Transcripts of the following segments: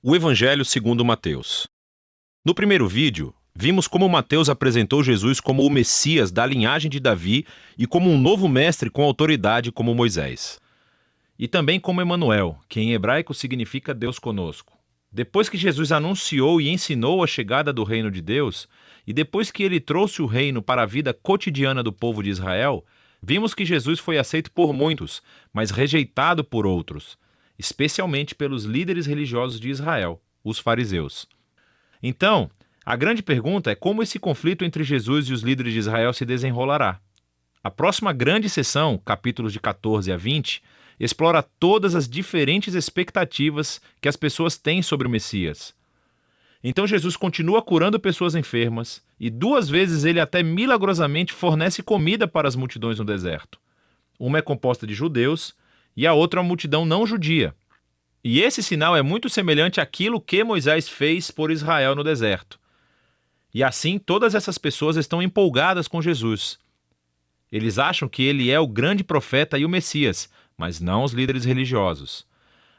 O Evangelho segundo Mateus. No primeiro vídeo, vimos como Mateus apresentou Jesus como o Messias da linhagem de Davi e como um novo mestre com autoridade como Moisés. E também como Emanuel, que em hebraico significa Deus conosco. Depois que Jesus anunciou e ensinou a chegada do reino de Deus, e depois que ele trouxe o reino para a vida cotidiana do povo de Israel, vimos que Jesus foi aceito por muitos, mas rejeitado por outros, especialmente pelos líderes religiosos de Israel, os fariseus. Então, a grande pergunta é como esse conflito entre Jesus e os líderes de Israel se desenrolará. A próxima grande sessão, capítulos de 14 a 20, explora todas as diferentes expectativas que as pessoas têm sobre o Messias. Então Jesus continua curando pessoas enfermas e 2 vezes ele até milagrosamente fornece comida para as multidões no deserto. Uma é composta de judeus e a outra uma multidão não judia. E esse sinal é muito semelhante àquilo que Moisés fez por Israel no deserto. E assim todas essas pessoas estão empolgadas com Jesus. Eles acham que ele é o grande profeta e o Messias, mas não os líderes religiosos.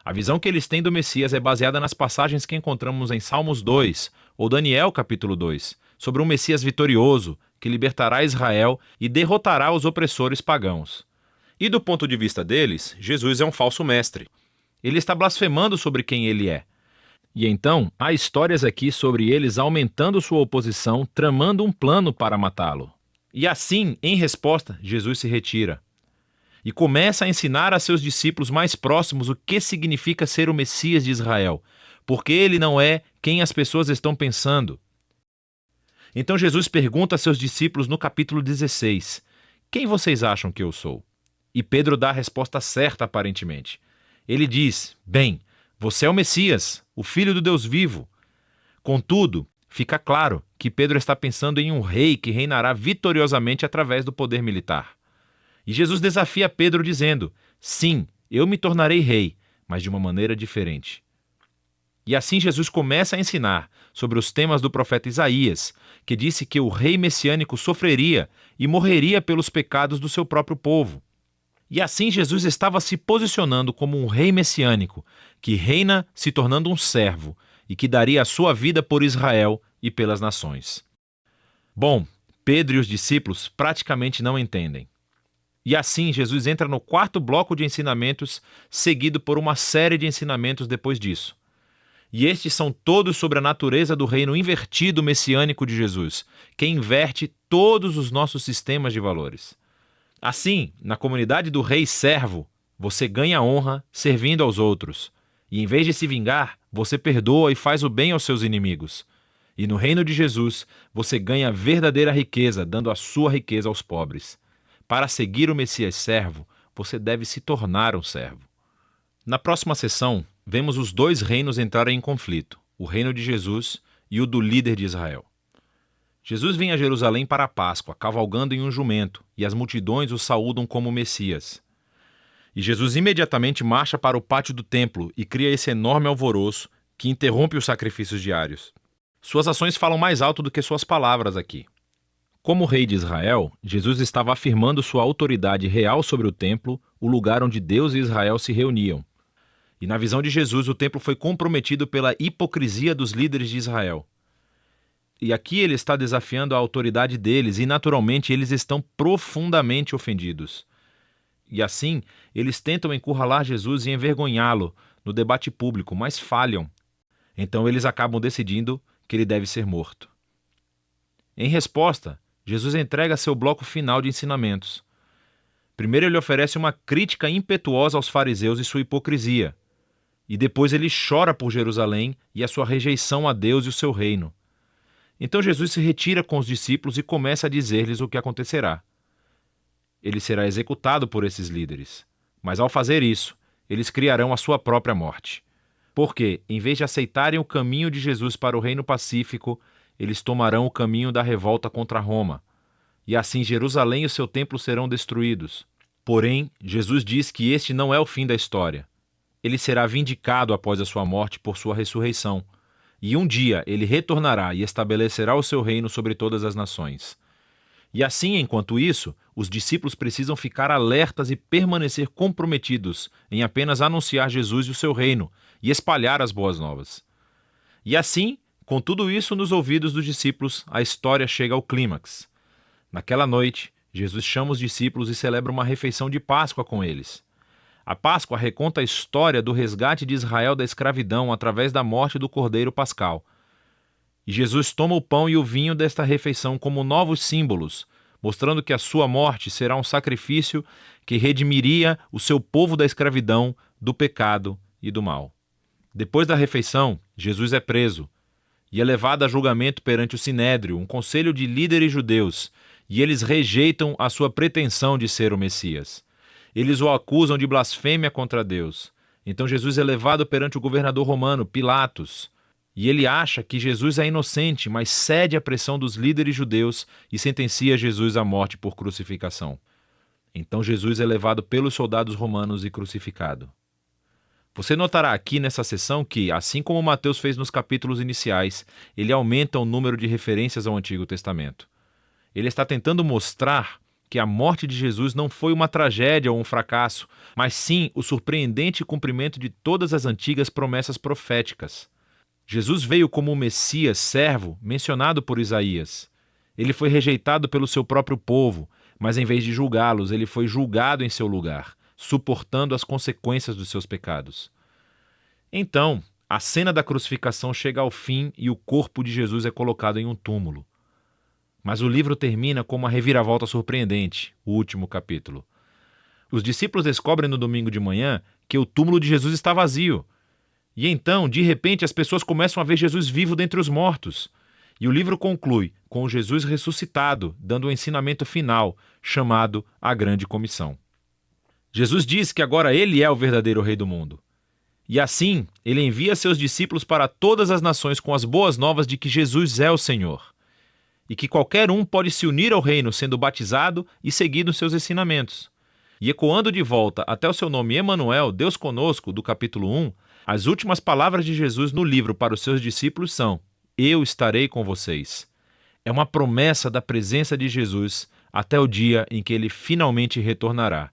A visão que eles têm do Messias é baseada nas passagens que encontramos em Salmos 2 ou Daniel capítulo 2, sobre um Messias vitorioso que libertará Israel e derrotará os opressores pagãos. E do ponto de vista deles, Jesus é um falso mestre. Ele está blasfemando sobre quem ele é. E então, há histórias aqui sobre eles aumentando sua oposição, tramando um plano para matá-lo. E assim, em resposta, Jesus se retira. E começa a ensinar a seus discípulos mais próximos o que significa ser o Messias de Israel, porque ele não é quem as pessoas estão pensando. Então Jesus pergunta a seus discípulos no capítulo 16, quem vocês acham que eu sou? E Pedro dá a resposta certa aparentemente. Ele diz, bem, você é o Messias, o Filho do Deus vivo. Contudo, fica claro que Pedro está pensando em um rei que reinará vitoriosamente através do poder militar. E Jesus desafia Pedro dizendo, sim, eu me tornarei rei, mas de uma maneira diferente. E assim Jesus começa a ensinar sobre os temas do profeta Isaías, que disse que o rei messiânico sofreria e morreria pelos pecados do seu próprio povo. E assim Jesus estava se posicionando como um rei messiânico, que reina se tornando um servo e que daria a sua vida por Israel e pelas nações. Bom, Pedro e os discípulos praticamente não entendem. E assim Jesus entra no 4º bloco de ensinamentos, seguido por uma série de ensinamentos depois disso. E estes são todos sobre a natureza do reino invertido messiânico de Jesus, que inverte todos os nossos sistemas de valores. Assim, na comunidade do rei servo, você ganha honra servindo aos outros. E em vez de se vingar, você perdoa e faz o bem aos seus inimigos. E no reino de Jesus, você ganha verdadeira riqueza, dando a sua riqueza aos pobres. Para seguir o Messias servo, você deve se tornar um servo. Na próxima sessão, vemos os 2 reinos entrarem em conflito, o reino de Jesus e o do líder de Israel. Jesus vem a Jerusalém para a Páscoa, cavalgando em um jumento, e as multidões o saúdam como Messias. E Jesus imediatamente marcha para o pátio do templo e cria esse enorme alvoroço que interrompe os sacrifícios diários. Suas ações falam mais alto do que suas palavras aqui. Como rei de Israel, Jesus estava afirmando sua autoridade real sobre o templo, o lugar onde Deus e Israel se reuniam. E na visão de Jesus, o templo foi comprometido pela hipocrisia dos líderes de Israel. E aqui ele está desafiando a autoridade deles e, naturalmente, eles estão profundamente ofendidos. E assim, eles tentam encurralar Jesus e envergonhá-lo no debate público, mas falham. Então eles acabam decidindo que ele deve ser morto. Em resposta, Jesus entrega seu bloco final de ensinamentos. Primeiro ele oferece uma crítica impetuosa aos fariseus e sua hipocrisia. E depois ele chora por Jerusalém e a sua rejeição a Deus e o seu reino. Então Jesus se retira com os discípulos e começa a dizer-lhes o que acontecerá. Ele será executado por esses líderes, mas ao fazer isso, eles criarão a sua própria morte. Porque, em vez de aceitarem o caminho de Jesus para o reino pacífico, eles tomarão o caminho da revolta contra Roma. E assim Jerusalém e o seu templo serão destruídos. Porém, Jesus diz que este não é o fim da história. Ele será vindicado após a sua morte por sua ressurreição. E um dia ele retornará e estabelecerá o seu reino sobre todas as nações. E assim, enquanto isso, os discípulos precisam ficar alertas e permanecer comprometidos em apenas anunciar Jesus e o seu reino e espalhar as boas novas. E assim, com tudo isso nos ouvidos dos discípulos, a história chega ao clímax. Naquela noite, Jesus chama os discípulos e celebra uma refeição de Páscoa com eles. A Páscoa reconta a história do resgate de Israel da escravidão através da morte do Cordeiro Pascal. E Jesus toma o pão e o vinho desta refeição como novos símbolos, mostrando que a sua morte será um sacrifício que redimiria o seu povo da escravidão, do pecado e do mal. Depois da refeição, Jesus é preso e é levado a julgamento perante o Sinédrio, um conselho de líderes judeus, e eles rejeitam a sua pretensão de ser o Messias. Eles o acusam de blasfêmia contra Deus. Então Jesus é levado perante o governador romano, Pilatos, e ele acha que Jesus é inocente, mas cede à pressão dos líderes judeus e sentencia Jesus à morte por crucificação. Então Jesus é levado pelos soldados romanos e crucificado. Você notará aqui nessa seção que, assim como Mateus fez nos capítulos iniciais, ele aumenta o número de referências ao Antigo Testamento. Ele está tentando mostrar que a morte de Jesus não foi uma tragédia ou um fracasso, mas sim o surpreendente cumprimento de todas as antigas promessas proféticas. Jesus veio como o Messias servo mencionado por Isaías. Ele foi rejeitado pelo seu próprio povo, mas em vez de julgá-los, ele foi julgado em seu lugar, suportando as consequências dos seus pecados. Então, a cena da crucificação chega ao fim e o corpo de Jesus é colocado em um túmulo. Mas o livro termina com uma reviravolta surpreendente, o último capítulo. Os discípulos descobrem no domingo de manhã que o túmulo de Jesus está vazio. E então, de repente, as pessoas começam a ver Jesus vivo dentre os mortos. E o livro conclui com Jesus ressuscitado, dando um ensinamento final, chamado a Grande Comissão. Jesus diz que agora ele é o verdadeiro rei do mundo. E assim, ele envia seus discípulos para todas as nações com as boas novas de que Jesus é o Senhor. E que qualquer um pode se unir ao reino sendo batizado e seguindo seus ensinamentos. E ecoando de volta até o seu nome Emanuel, Deus conosco, do capítulo 1, as últimas palavras de Jesus no livro para os seus discípulos são: eu estarei com vocês. É uma promessa da presença de Jesus até o dia em que ele finalmente retornará.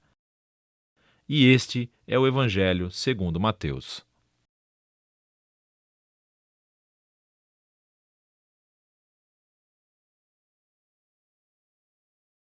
E este é o Evangelho segundo Mateus.